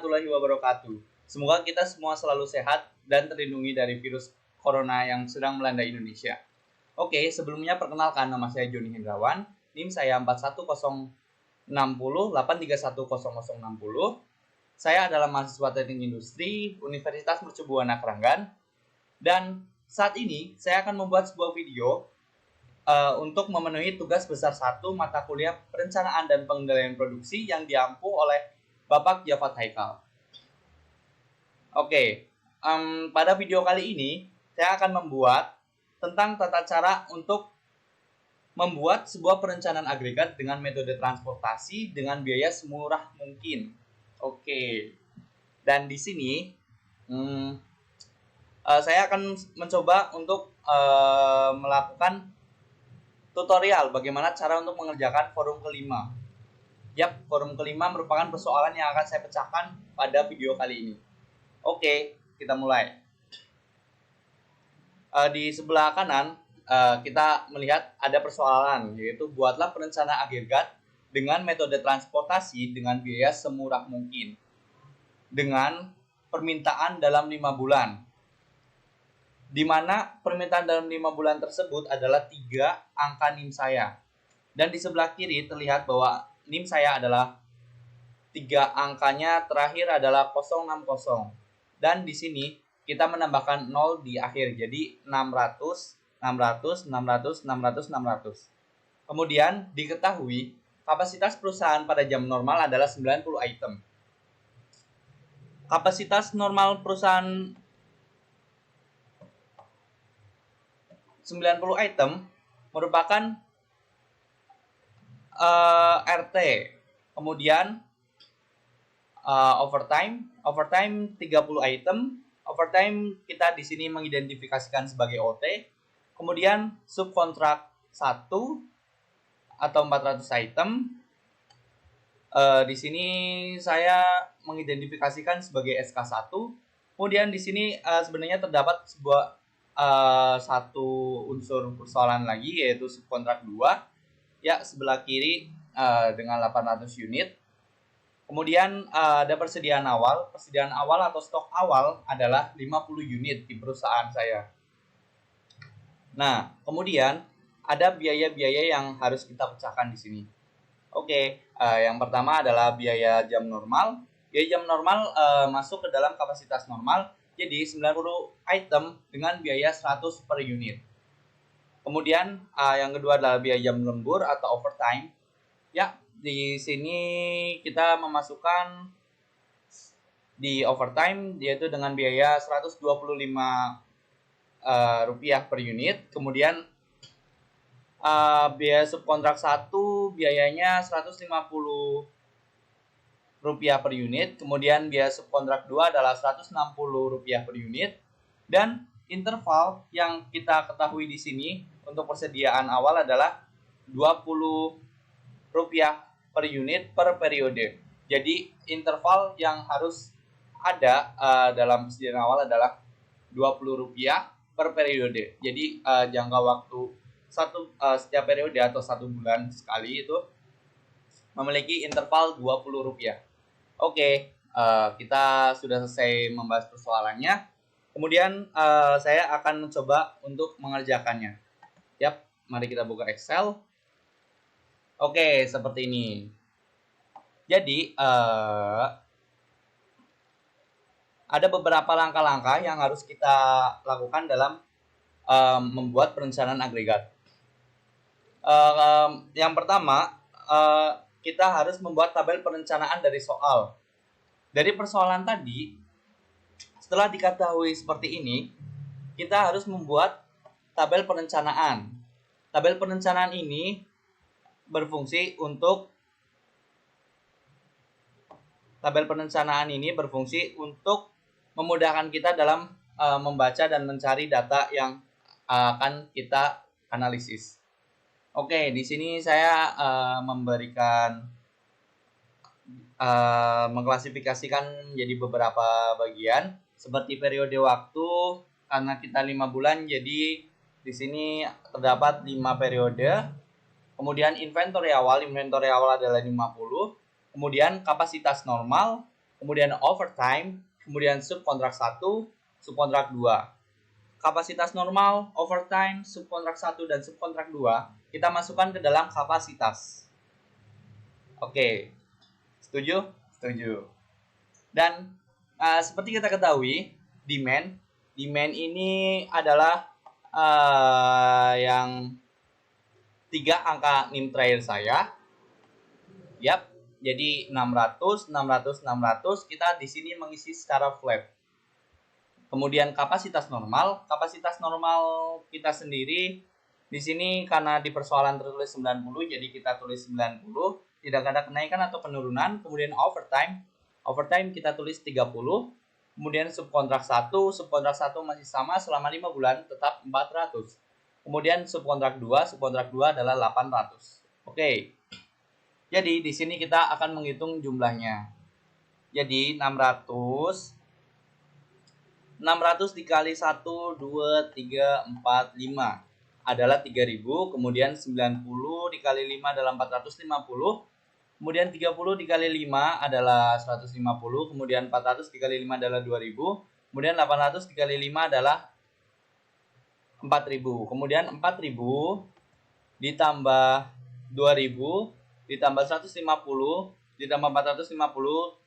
warahmatullahi wabarakatuh. Semoga kita semua selalu sehat dan terlindungi dari virus corona yang sedang melanda Indonesia. Oke, sebelumnya perkenalkan, nama saya Joni Hendrawan, NIM saya 410608310060. Saya adalah mahasiswa Teknik Industri Universitas Mercu Buana Keranggan, dan saat ini saya akan membuat sebuah video untuk memenuhi tugas besar 1 mata kuliah Perencanaan dan Pengendalian Produksi yang diampu oleh Bapak Jafat Haikal. Oke, pada video kali ini saya akan membuat tentang tata cara untuk membuat sebuah perencanaan agregat dengan metode transportasi dengan biaya semurah mungkin. Oke, dan di sini saya akan mencoba untuk melakukan tutorial bagaimana cara untuk mengerjakan forum kelima. Yap, forum kelima merupakan persoalan yang akan saya pecahkan pada video kali ini. Oke, kita mulai. Di sebelah kanan kita melihat ada persoalan, yaitu buatlah perencanaan agregat dengan metode transportasi dengan biaya semurah mungkin dengan permintaan dalam 5 bulan, di mana permintaan dalam 5 bulan tersebut adalah 3 angka NIM saya. Dan di sebelah kiri terlihat bahwa NIM saya adalah 3 angkanya terakhir adalah 060. Dan di sini kita menambahkan 0 di akhir, jadi 600, 600, 600, 600, 600. Kemudian diketahui kapasitas perusahaan pada jam normal adalah 90 item. Kapasitas normal perusahaan 90 item merupakan RT. Kemudian overtime 30 item. Overtime kita di sini mengidentifikasikan sebagai OT. Kemudian subkontrak 1 atau 400 item. Di sini saya mengidentifikasikan sebagai SK1. Kemudian di sini sebenarnya terdapat sebuah satu unsur persoalan lagi, yaitu subkontrak 2 ya, sebelah kiri dengan 800 unit. Kemudian ada persediaan awal. Persediaan awal atau stok awal adalah 50 unit di perusahaan saya. Nah, kemudian ada biaya-biaya yang harus kita pecahkan di sini. Oke, yang pertama adalah biaya jam normal. Biaya jam normal masuk ke dalam kapasitas normal. Jadi 90 item dengan biaya 100 per unit. Kemudian yang kedua adalah biaya jam lembur atau overtime. Ya, di sini kita memasukkan di overtime yaitu dengan biaya 125 rupiah per unit. Kemudian biaya subkontrak 1 biayanya 150 rupiah per unit, kemudian biaya subkontrak 2 adalah 160 rupiah per unit, dan interval yang kita ketahui di sini untuk persediaan awal adalah 20 rupiah per unit per periode. Jadi interval yang harus ada dalam persediaan awal adalah 20 rupiah per periode. Jadi jangka waktu setiap periode atau 1 bulan sekali itu memiliki interval 20 rupiah. Oke, kita sudah selesai membahas persoalannya. Kemudian saya akan mencoba untuk mengerjakannya. Yap, mari kita buka Excel. Oke, seperti ini. Jadi ada beberapa langkah-langkah yang harus kita lakukan dalam membuat perencanaan agregat. Yang pertama, kita harus membuat tabel perencanaan dari soal. Dari persoalan tadi, setelah diketahui seperti ini, kita harus membuat tabel perencanaan. Tabel perencanaan ini berfungsi untuk memudahkan kita dalam membaca dan mencari data yang akan kita analisis. Oke, di sini saya mengklasifikasikan menjadi beberapa bagian seperti periode waktu. Karena kita 5 bulan, jadi di sini terdapat 5 periode. Kemudian inventory awal adalah 50. Kemudian kapasitas normal, kemudian overtime, kemudian subkontrak 1, subkontrak 2. Kapasitas normal, overtime, subkontrak 1, dan subkontrak 2 kita masukkan ke dalam kapasitas. Oke, setuju? Setuju. Dan seperti kita ketahui, demand ini adalah yang 3 angka NIM terakhir saya. Yap, jadi 600, 600, 600 kita di sini mengisi secara flat. Kemudian kapasitas normal kita sendiri di sini karena di persoalan tertulis 90, jadi kita tulis 90, tidak ada kenaikan atau penurunan. Kemudian overtime kita tulis 30. Kemudian subkontrak 1 masih sama selama 5 bulan tetap 400. Kemudian subkontrak 2 adalah 800. Oke. Jadi di sini kita akan menghitung jumlahnya. Jadi 600 dikali 1, 2, 3, 4, 5 adalah 30. Kemudian 90 dikali 5 adalah 450. Kemudian 30 dikali 5 adalah 150. Kemudian 400 dikali 5 adalah 2000. Kemudian 800 dikali 5 adalah 4000. Kemudian 4000 ditambah 2000 ditambah 150 ditambah 450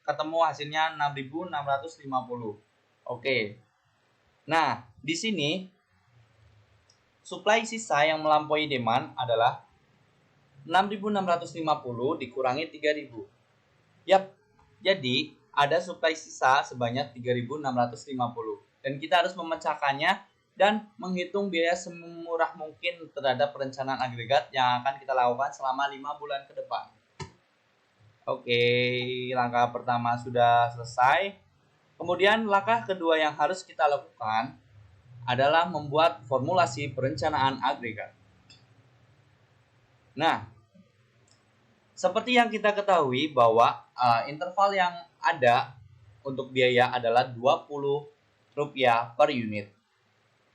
ketemu hasilnya 6650. Oke. Nah, di sini supply sisa yang melampaui demand adalah 6650 dikurangi 3000. Yap. Jadi, ada supply sisa sebanyak 3650 dan kita harus memecahkannya dan menghitung biaya semurah mungkin terhadap perencanaan agregat yang akan kita lakukan selama 5 bulan ke depan. Oke, langkah pertama sudah selesai. Kemudian langkah kedua yang harus kita lakukan adalah membuat formulasi perencanaan agregat. Nah, seperti yang kita ketahui bahwa interval yang ada untuk biaya adalah Rp20 per unit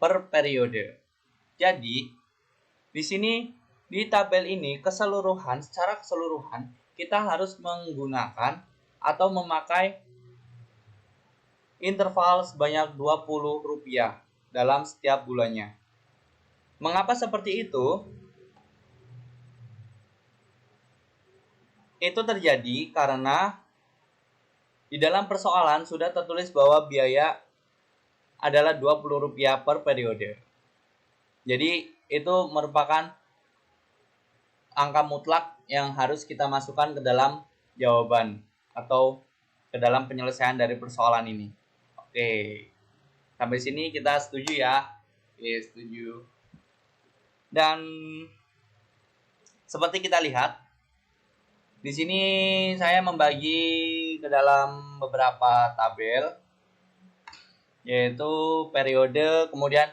per periode. Jadi, di sini di tabel ini secara keseluruhan kita harus menggunakan atau memakai interval sebanyak Rp20 dalam setiap bulannya. Mengapa seperti itu? Itu terjadi karena di dalam persoalan sudah tertulis bahwa biaya adalah Rp20 per periode. Jadi itu merupakan angka mutlak yang harus kita masukkan ke dalam jawaban atau ke dalam penyelesaian dari persoalan ini. Oke. Sampai sini kita setuju ya? Oke, setuju. Dan seperti kita lihat, di sini saya membagi ke dalam beberapa tabel, yaitu periode. Kemudian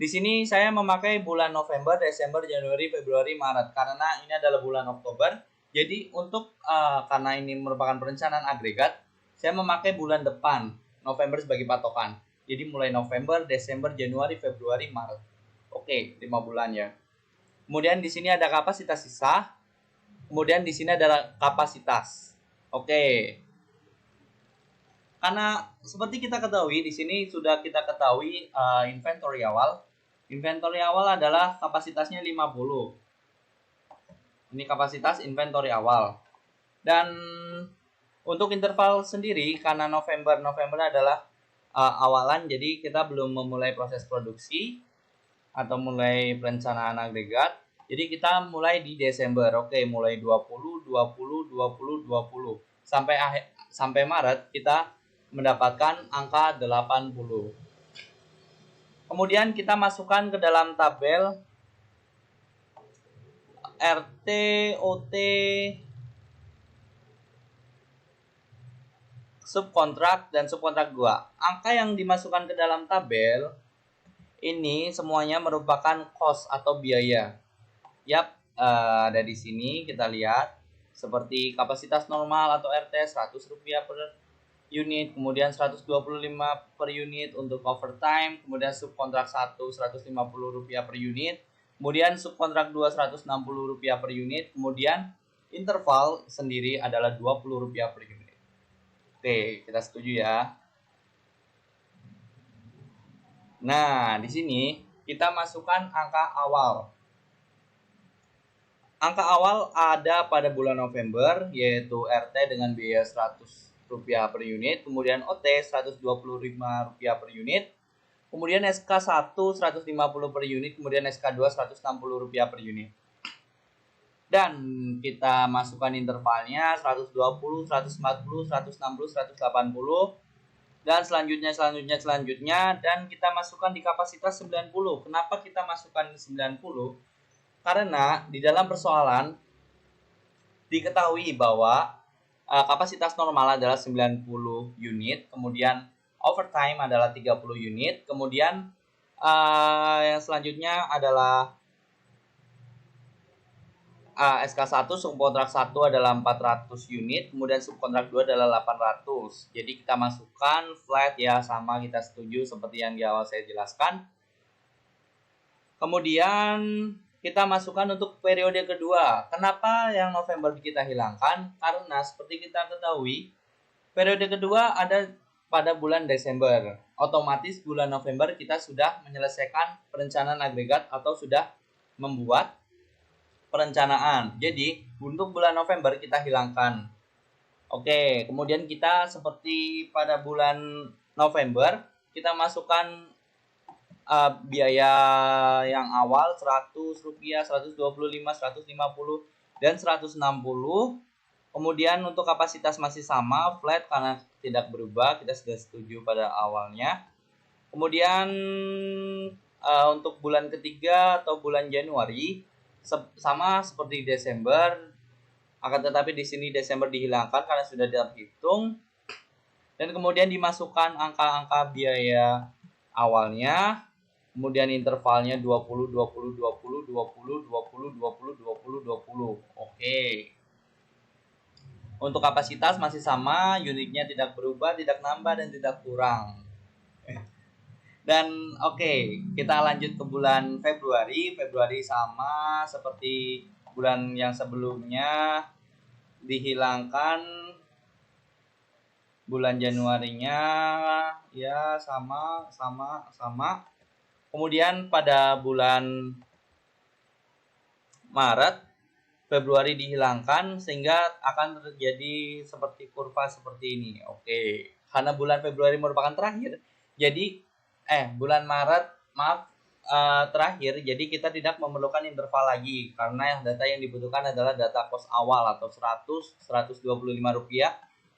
di sini saya memakai bulan November, Desember, Januari, Februari, Maret karena ini adalah bulan Oktober. Jadi untuk karena ini merupakan perencanaan agregat, saya memakai bulan depan November sebagai patokan. Jadi mulai November, Desember, Januari, Februari, Maret. Oke, 5 bulan ya. Kemudian di sini ada kapasitas sisa. Kemudian di sini ada kapasitas. Oke. Karena seperti kita ketahui, di sini sudah kita ketahui inventory awal. Inventory awal adalah kapasitasnya 50. Ini kapasitas inventory awal. Dan untuk interval sendiri, karena November adalah awalan, jadi kita belum memulai proses produksi atau mulai perencanaan agregat. Jadi kita mulai di Desember. Oke, mulai 20, 20, 20, 20. Sampai Maret kita mendapatkan angka 80. Kemudian kita masukkan ke dalam tabel RT, OT, subkontrak, dan subkontrak 2. Angka yang dimasukkan ke dalam tabel ini semuanya merupakan cost atau biaya. Yap, ada di sini kita lihat seperti kapasitas normal atau RT Rp100 per unit, kemudian 125 per unit untuk overtime, kemudian subkontrak 1 Rp150 per unit, kemudian subkontrak 2 Rp160 per unit, kemudian interval sendiri adalah Rp20 per unit. Oke, kita setuju ya. Nah, di sini kita masukkan angka awal. Angka awal ada pada bulan November, yaitu RT dengan biaya Rp100 per unit, kemudian OT Rp125 per unit, kemudian SK1 150 per unit, kemudian SK2 Rp160 per unit. Dan kita masukkan intervalnya 120, 140, 160, 180, dan selanjutnya, dan kita masukkan di kapasitas 90. Kenapa kita masukkan 90? Karena di dalam persoalan diketahui bahwa kapasitas normal adalah 90 unit, kemudian overtime adalah 30 unit, kemudian yang selanjutnya adalah SK1 subkontrak 1 adalah 400 unit, kemudian subkontrak 2 adalah 800. Jadi kita masukkan flat ya, sama kita setuju seperti yang di awal saya jelaskan. Kemudian kita masukkan untuk periode kedua. Kenapa yang November kita hilangkan? Karena seperti kita ketahui, periode kedua ada pada bulan Desember. Otomatis bulan November kita sudah menyelesaikan perencanaan agregat atau sudah membuat perencanaan. Jadi untuk bulan November kita hilangkan. Oke, kemudian kita seperti pada bulan November kita masukkan biaya yang awal Rp100, 125, 150, dan 160. Kemudian untuk kapasitas masih sama, flat karena tidak berubah, kita sudah setuju pada awalnya. Kemudian untuk bulan ketiga atau bulan Januari sama seperti Desember, akan tetapi di sini Desember dihilangkan karena sudah terhitung, dan kemudian dimasukkan angka-angka biaya awalnya, kemudian intervalnya 20, 20, 20, 20, 20, 20, 20, 20. Oke. Untuk kapasitas masih sama, unitnya tidak berubah, tidak nambah, dan tidak kurang. Dan oke, kita lanjut ke bulan Februari. Februari sama seperti bulan yang sebelumnya, dihilangkan. Bulan Januarinya ya sama. Kemudian pada bulan Maret, Februari dihilangkan sehingga akan terjadi seperti kurva seperti ini. Oke, karena bulan Februari merupakan terakhir, jadi bulan Maret terakhir, jadi kita tidak memerlukan interval lagi karena data yang dibutuhkan adalah data kos awal atau Rp100, Rp125,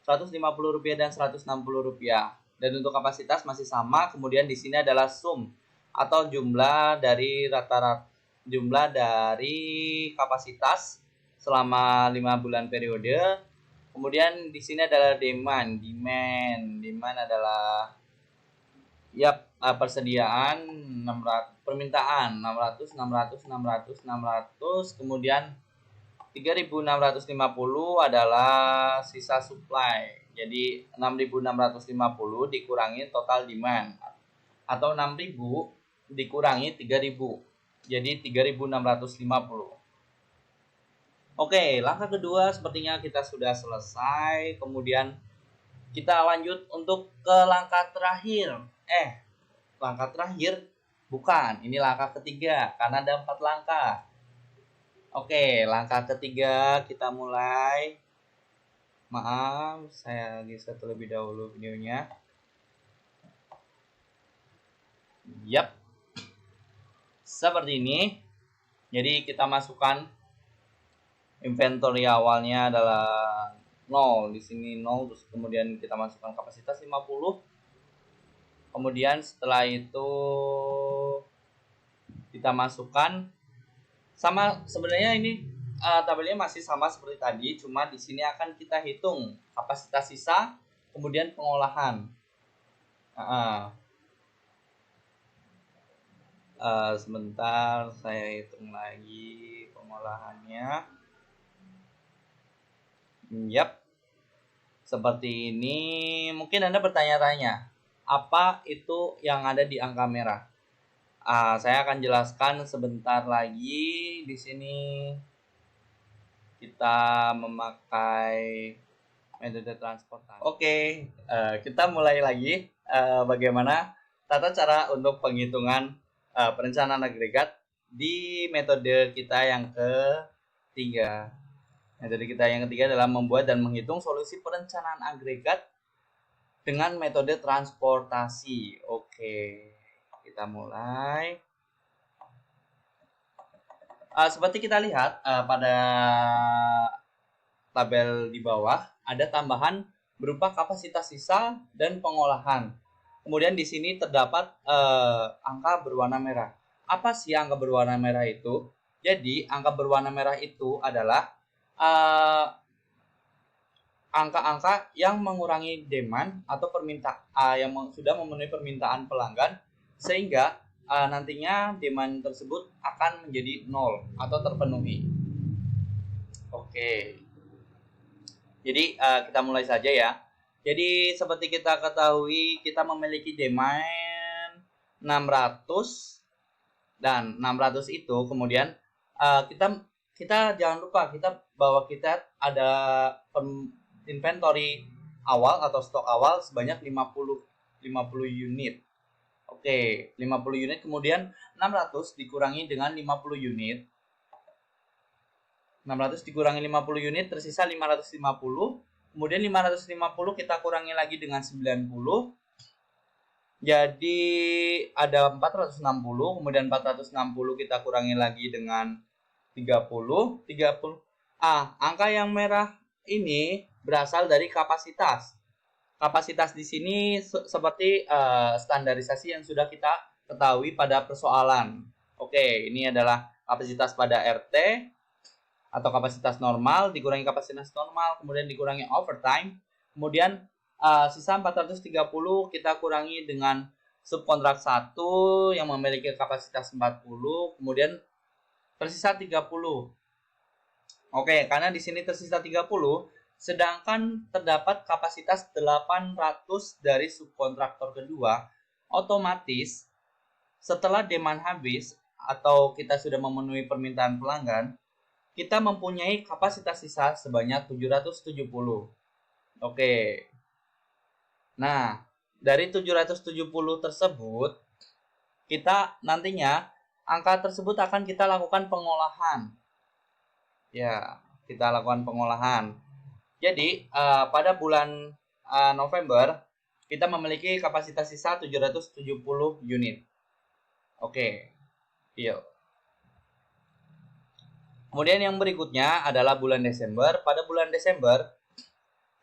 Rp150, dan Rp160. Dan untuk kapasitas masih sama. Kemudian di sini adalah sum atau jumlah dari kapasitas selama 5 bulan periode. Kemudian di sini adalah demand adalah persediaan 600, permintaan 600, 600, kemudian 3.650 adalah sisa supply. Jadi 6.650 dikurangi total demand, atau 6.000 dikurangi 3.000, jadi 3.650. Oke, langkah kedua sepertinya kita sudah selesai. Kemudian kita lanjut untuk ke langkah terakhir. Langkah terakhir bukan, ini langkah ketiga karena ada 4 langkah. Oke, langkah ketiga kita mulai. Maaf, saya geser terlebih dahulu videonya. Yap, seperti ini. Jadi kita masukkan inventory awalnya adalah 0, di sini 0, terus kemudian kita masukkan kapasitas 50. Kemudian setelah itu kita masukkan sama, sebenarnya ini tabelnya masih sama seperti tadi, cuma di sini akan kita hitung kapasitas sisa, kemudian pengolahan. Sebentar, saya hitung lagi pengolahannya. Yap, seperti ini. Mungkin Anda bertanya-tanya, apa itu yang ada di angka merah? Saya akan jelaskan sebentar lagi. Di sini kita memakai metode transportasi. Oke, kita mulai lagi bagaimana tata cara untuk penghitungan perencanaan agregat di metode kita yang ketiga. Metode kita yang ketiga adalah membuat dan menghitung solusi perencanaan agregat dengan metode transportasi. Oke, kita mulai. Seperti kita lihat pada tabel di bawah, ada tambahan berupa kapasitas sisa dan pengolahan. Kemudian di sini terdapat angka berwarna merah. Apa sih angka berwarna merah itu? Jadi angka berwarna merah itu adalah angka-angka yang mengurangi demand atau permintaan yang sudah memenuhi permintaan pelanggan, sehingga nantinya demand tersebut akan menjadi nol atau terpenuhi. Oke. Jadi kita mulai saja ya. Jadi seperti kita ketahui, kita memiliki demand 600 dan 600 itu kemudian kita jangan lupa bahwa kita ada inventory awal atau stok awal sebanyak 50 unit. Oke, 50 unit kemudian 600 dikurangi dengan 50 unit. 600 dikurangi 50 unit tersisa 550. Kemudian 550 kita kurangi lagi dengan 90. Jadi ada 460, kemudian 460 kita kurangi lagi dengan 30. Angka yang merah ini berasal dari kapasitas. Kapasitas di sini seperti standarisasi yang sudah kita ketahui pada persoalan. Oke, ini adalah kapasitas pada RT atau kapasitas normal dikurangi kapasitas normal, kemudian dikurangi overtime, kemudian sisa 430 kita kurangi dengan subkontrak 1 yang memiliki kapasitas 40, kemudian tersisa 30. Oke, karena di sini tersisa 30, sedangkan terdapat kapasitas 800 dari subkontraktor kedua, otomatis setelah demand habis atau kita sudah memenuhi permintaan pelanggan, kita mempunyai kapasitas sisa sebanyak 770. Oke. Nah, dari 770 tersebut, kita nantinya angka tersebut akan kita lakukan pengolahan. Ya, kita lakukan pengolahan. Jadi, pada bulan November, kita memiliki kapasitas sisa 770 unit. Oke, yuk. Kemudian yang berikutnya adalah bulan Desember. Pada bulan Desember,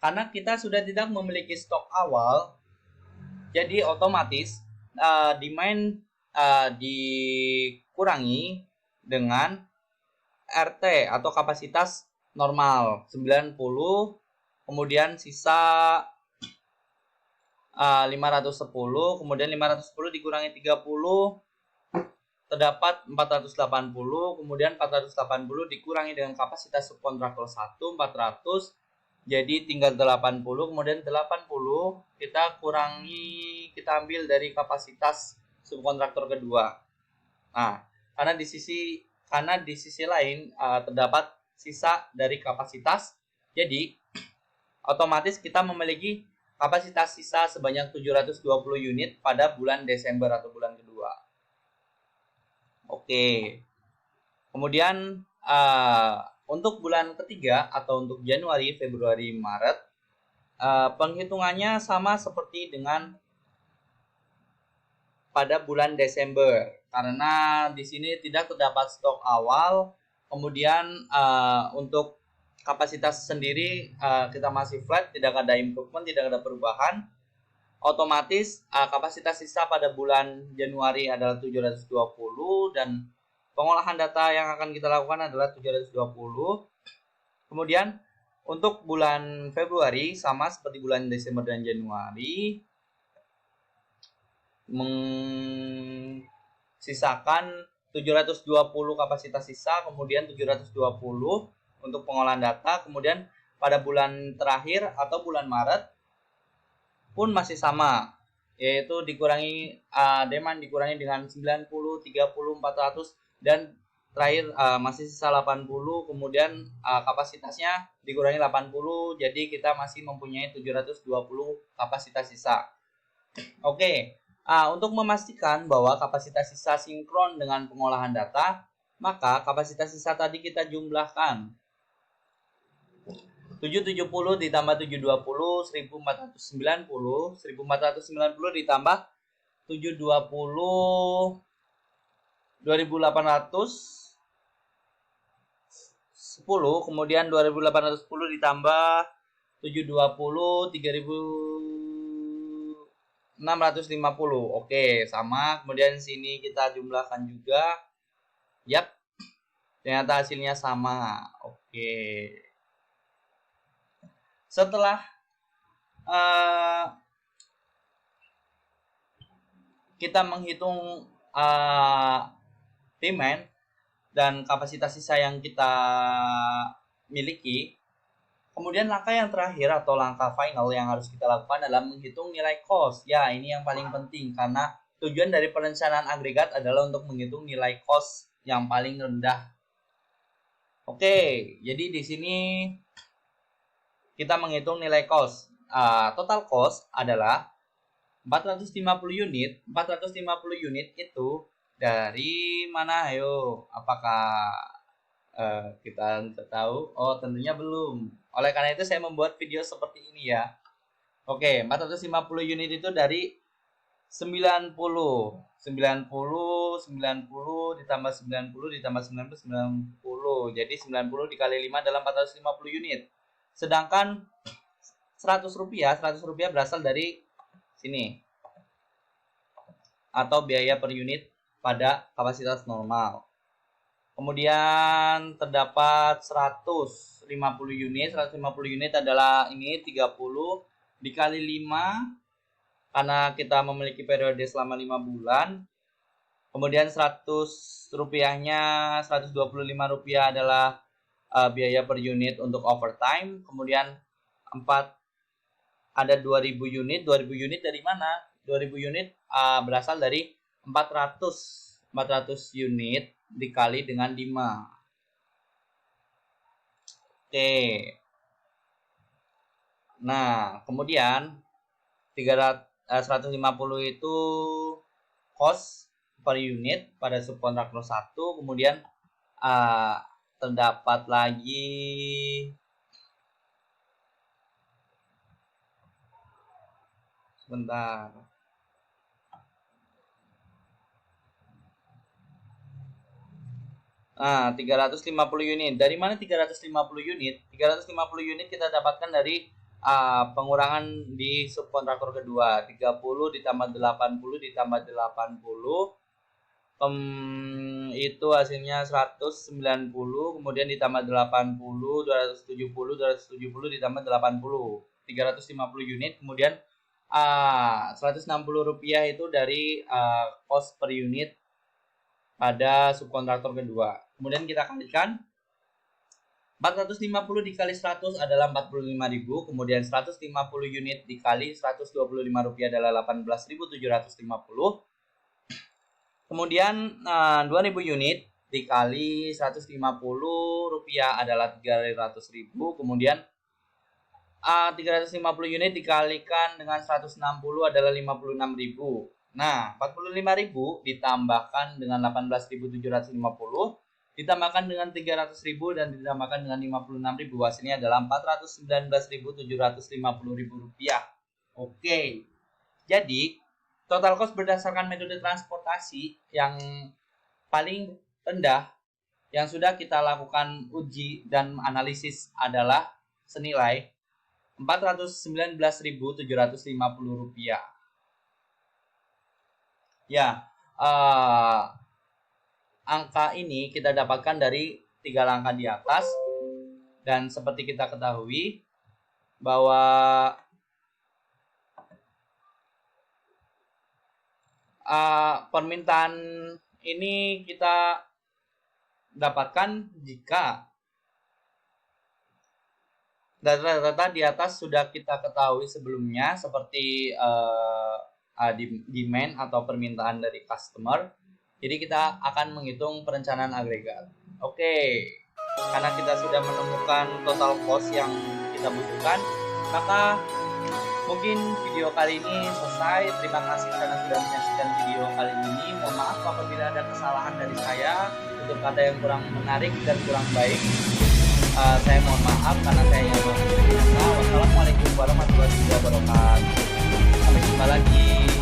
karena kita sudah tidak memiliki stok awal, jadi otomatis demand dikurangi dengan RT atau kapasitas normal 90, kemudian sisa 510, kemudian 510 dikurangi 30 terdapat 480, kemudian 480 dikurangi dengan kapasitas subkontraktor 1 400, jadi tinggal 80, kemudian 80 kita ambil dari kapasitas subkontraktor kedua. Nah, karena di sisi lain terdapat sisa dari kapasitas, jadi otomatis kita memiliki kapasitas sisa sebanyak 720 unit pada bulan Desember atau bulan kedua. Oke. Kemudian untuk bulan ketiga atau untuk Januari, Februari, Maret, penghitungannya sama seperti dengan pada bulan Desember, karena di sini tidak terdapat stok awal. Kemudian untuk kapasitas sendiri kita masih flat, tidak ada improvement, tidak ada perubahan. Otomatis kapasitas sisa pada bulan Januari adalah 720 dan pengolahan data yang akan kita lakukan adalah 720. Kemudian untuk bulan Februari sama seperti bulan Desember dan Januari, mensisakan 720 kapasitas sisa, kemudian 720 untuk pengolahan data. Kemudian pada bulan terakhir atau bulan Maret pun masih sama, yaitu dikurangi demand dikurangi dengan 90, 30, 400 dan terakhir masih sisa 80, kemudian kapasitasnya dikurangi 80, jadi kita masih mempunyai 720 kapasitas sisa. Oke, untuk memastikan bahwa kapasitas sisa sinkron dengan pengolahan data, maka kapasitas sisa tadi kita jumlahkan. 770 ditambah 720, 1490, 1490 ditambah 720, 2810, kemudian 2810 ditambah 720, 3650. Oke, sama. Kemudian sini kita jumlahkan juga. Yap, ternyata hasilnya sama. Oke. Setelah kita menghitung demand dan kapasitas sisa yang kita miliki, kemudian langkah yang terakhir atau langkah final yang harus kita lakukan adalah menghitung nilai cost. Ya, ini yang paling penting karena tujuan dari perencanaan agregat adalah untuk menghitung nilai cost yang paling rendah. Oke, jadi di sini kita menghitung nilai cost. Total cost adalah 450 unit. 450 unit itu dari mana? Ayo, apakah kita tahu? Oh, tentunya belum. Oleh karena itu saya membuat video seperti ini ya. Oke, 450 unit itu dari 90 ditambah 90 ditambah 90, 90. Jadi 90 dikali 5 adalah 450 unit. Sedangkan 100 rupiah berasal dari sini, atau biaya per unit pada kapasitas normal. Kemudian terdapat 150 unit. 150 unit adalah ini 30 dikali 5 karena kita memiliki periode selama 5 bulan. Kemudian 100 rupiahnya, 125 rupiah adalah biaya per unit untuk overtime. Kemudian 4 ada 2000 unit. 2000 unit dari mana? 2000 unit berasal dari 400 unit dikali dengan 5. Oke. Nah, kemudian 150 itu cost per unit pada subkontraktor 1. Kemudian terdapat lagi sebentar. Nah, 350 unit. Dari mana 350 unit? 350 unit kita dapatkan dari pengurangan di subkontraktor kedua. 30 ditambah 80 ditambah 80. Itu hasilnya 190. Kemudian ditambah 80, 270, 270 ditambah 80. 350 unit. Kemudian 160 rupiah itu dari cost per unit pada subkontraktor kedua. Kemudian kita kalikan 450 dikali 100 adalah 45.000. Kemudian 150 unit dikali 125 rupiah adalah 18.750. Kemudian 2000 unit dikali 150 rupiah adalah 300.000. Kemudian 350 unit dikalikan dengan 160 adalah 56.000. Nah, 45.000 ditambahkan dengan 18.750 ditambahkan dengan 300.000 dan ditambahkan dengan 56.000, hasilnya adalah 419.750.000 rupiah. Oke, jadi total cost berdasarkan metode transportasi yang paling rendah yang sudah kita lakukan uji dan analisis adalah senilai 419.750 rupiah. Ya, angka ini kita dapatkan dari 3 langkah di atas, dan seperti kita ketahui bahwa permintaan ini kita dapatkan jika data-data di atas sudah kita ketahui sebelumnya, seperti demand atau permintaan dari customer. Jadi kita akan menghitung perencanaan agregat. Oke, karena kita sudah menemukan total cost yang kita butuhkan, maka mungkin video kali ini selesai. Terima kasih karena sudah menyaksikan video kali ini. Mohon maaf apabila ada kesalahan dari saya, untuk kata yang kurang menarik dan kurang baik. Saya mohon maaf karena saya yang maha. Wassalamualaikum warahmatullahi wabarakatuh. Sampai jumpa lagi.